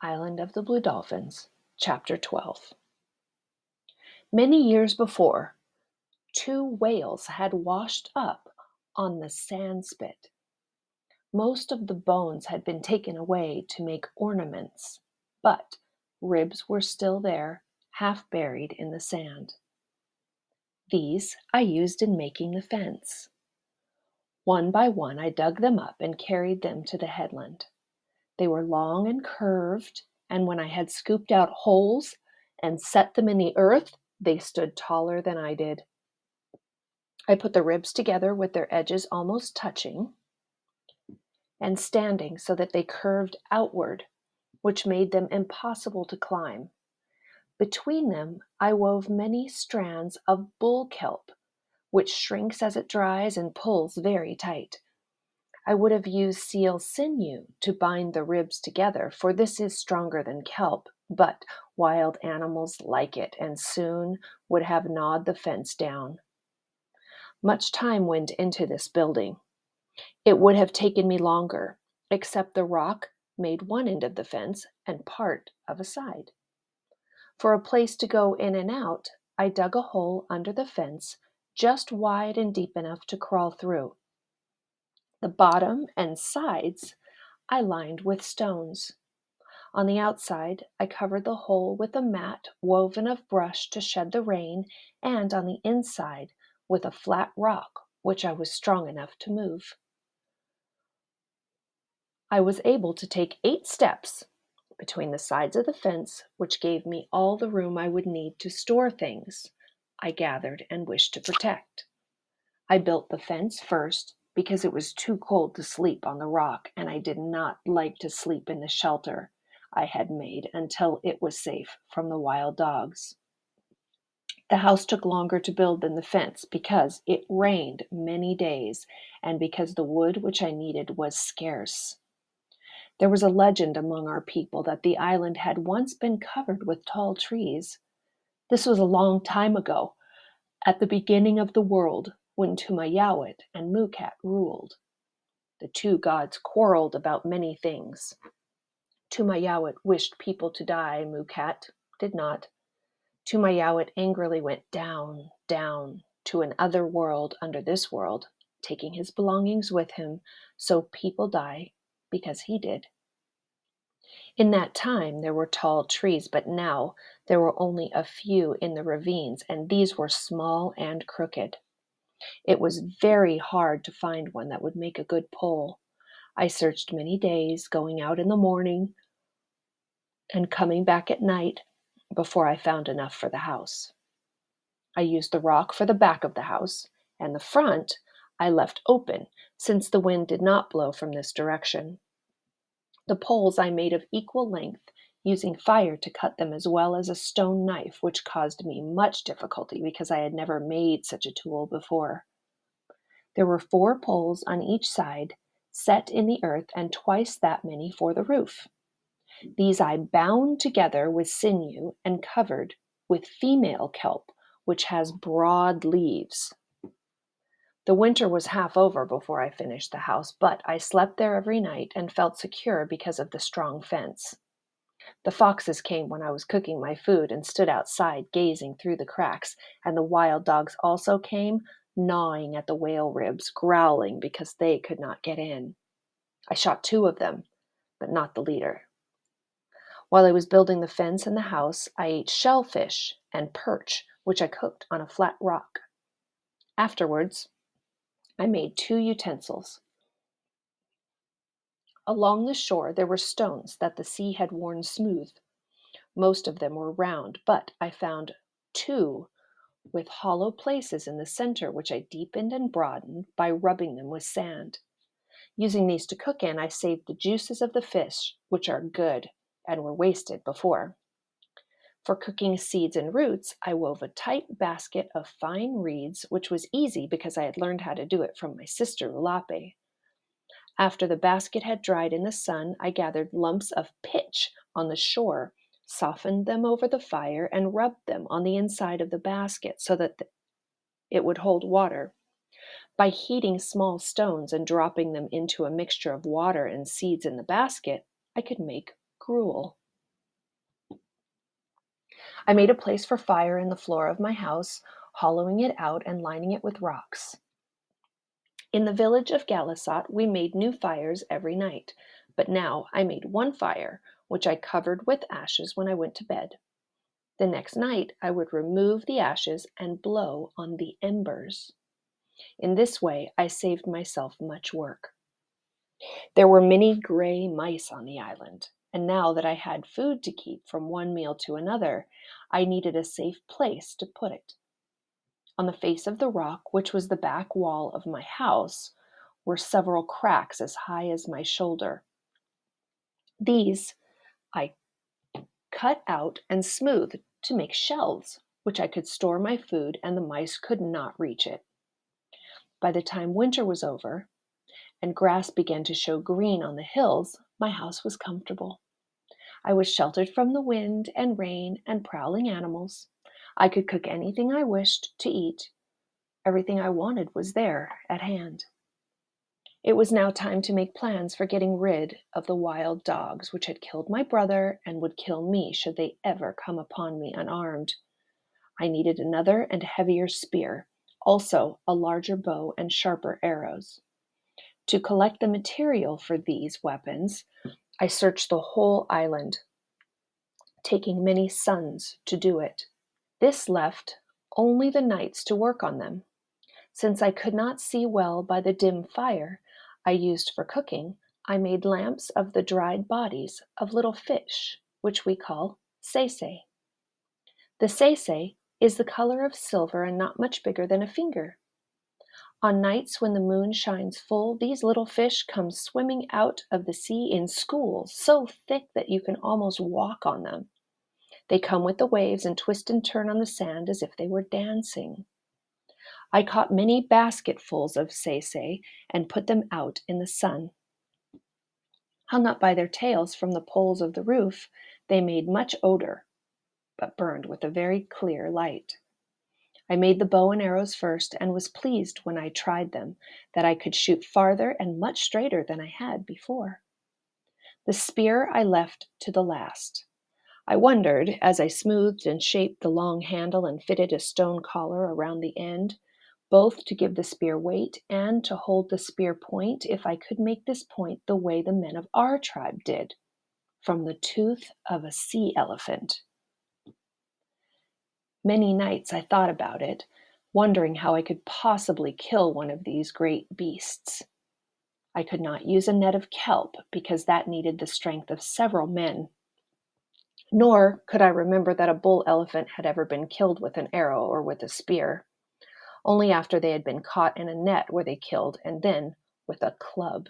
Island of the Blue Dolphins, Chapter 12. Many years before, two whales had washed up on the sandspit. Most of the bones had been taken away to make ornaments, but ribs were still there, half buried in the sand. These I used in making the fence. One by one I dug them up and carried them to the headland. They were long and curved, and when I had scooped out holes and set them in the earth, they stood taller than I did. I put the ribs together with their edges almost touching and standing so that they curved outward, which made them impossible to climb. Between them, I wove many strands of bull kelp, which shrinks as it dries and pulls very tight. I would have used seal sinew to bind the ribs together, for this is stronger than kelp, but wild animals like it and soon would have gnawed the fence down. Much time went into this building. It would have taken me longer, except the rock made one end of the fence and part of a side. For a place to go in and out, I dug a hole under the fence, just wide and deep enough to crawl through. The bottom and sides I lined with stones. On the outside, I covered the hole with a mat woven of brush to shed the rain, and on the inside with a flat rock, which I was strong enough to move. I was able to take 8 steps between the sides of the fence, which gave me all the room I would need to store things I gathered and wished to protect. I built the fence first because it was too cold to sleep on the rock, and I did not like to sleep in the shelter I had made until it was safe from the wild dogs. The house took longer to build than the fence because it rained many days and because the wood which I needed was scarce. There was a legend among our people that the island had once been covered with tall trees. This was a long time ago, at the beginning of the world, when Tumayawat and Mukat ruled. The two gods quarreled about many things. Tumayawat wished people to die, Mukat did not. Tumayawat angrily went down, down, to an other world under this world, taking his belongings with him, so people die because he did. In that time there were tall trees, but now there were only a few in the ravines, and these were small and crooked. It was very hard to find one that would make a good pole. I searched many days, going out in the morning and coming back at night before I found enough for the house. I used the rock for the back of the house, and the front I left open, since the wind did not blow from this direction. The poles I made of equal length, using fire to cut them as well as a stone knife, which caused me much difficulty because I had never made such a tool before. There were 4 poles on each side, set in the earth, and twice that many for the roof. These I bound together with sinew and covered with female kelp, which has broad leaves. The winter was half over before I finished the house, but I slept there every night and felt secure because of the strong fence. The foxes came when I was cooking my food and stood outside gazing through the cracks, and the wild dogs also came, gnawing at the whale ribs, growling because they could not get in. I shot 2 of them, but not the leader. While I was building the fence and the house, I ate shellfish and perch, which I cooked on a flat rock. Afterwards, I made 2 utensils. Along the shore there were stones that the sea had worn smooth. Most of them were round, but I found 2 with hollow places in the center, which I deepened and broadened by rubbing them with sand. Using these to cook in, I saved the juices of the fish, which are good and were wasted before. For cooking seeds and roots, I wove a tight basket of fine reeds, which was easy because I had learned how to do it from my sister Ulape. After the basket had dried in the sun, I gathered lumps of pitch on the shore, softened them over the fire, and rubbed them on the inside of the basket so that it would hold water. By heating small stones and dropping them into a mixture of water and seeds in the basket, I could make gruel. I made a place for fire in the floor of my house, hollowing it out and lining it with rocks. In the village of Galasat, we made new fires every night, but now I made one fire, which I covered with ashes when I went to bed. The next night I would remove the ashes and blow on the embers. In this way I saved myself much work. There were many gray mice on the island, and now that I had food to keep from one meal to another, I needed a safe place to put it. On the face of the rock, which was the back wall of my house, were several cracks as high as my shoulder. These I cut out and smoothed to make shelves, which I could store my food and the mice could not reach it. By the time winter was over and grass began to show green on the hills, my house was comfortable. I was sheltered from the wind and rain and prowling animals. I could cook anything I wished to eat. Everything I wanted was there at hand. It was now time to make plans for getting rid of the wild dogs which had killed my brother and would kill me should they ever come upon me unarmed. I needed another and heavier spear, also a larger bow and sharper arrows. To collect the material for these weapons, I searched the whole island, taking many suns to do it. This left only the nights to work on them. Since I could not see well by the dim fire I used for cooking, I made lamps of the dried bodies of little fish, which we call seisei. The seisei is the color of silver and not much bigger than a finger. On nights when the moon shines full, these little fish come swimming out of the sea in schools, so thick that you can almost walk on them. They come with the waves and twist and turn on the sand as if they were dancing. I caught many basketfuls of seisei and put them out in the sun. Hung up by their tails from the poles of the roof, they made much odor, but burned with a very clear light. I made the bow and arrows first and was pleased when I tried them that I could shoot farther and much straighter than I had before. The spear I left to the last. I wondered, as I smoothed and shaped the long handle and fitted a stone collar around the end, both to give the spear weight and to hold the spear point, if I could make this point the way the men of our tribe did, from the tooth of a sea elephant. Many nights I thought about it, wondering how I could possibly kill one of these great beasts. I could not use a net of kelp because that needed the strength of several men. Nor could I remember that a bull elephant had ever been killed with an arrow or with a spear. Only after they had been caught in a net were they killed, and then with a club.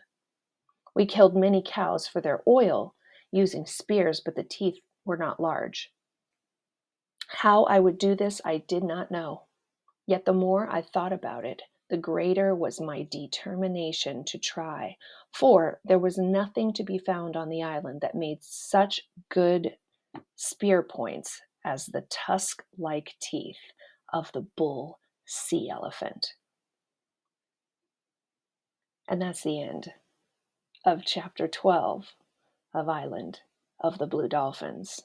We killed many cows for their oil, using spears, but the teeth were not large. How I would do this I did not know. Yet the more I thought about it, the greater was my determination to try, for there was nothing to be found on the island that made such good spear points as the tusk-like teeth of the bull sea elephant. And that's the end of chapter 12 of Island of the Blue Dolphins.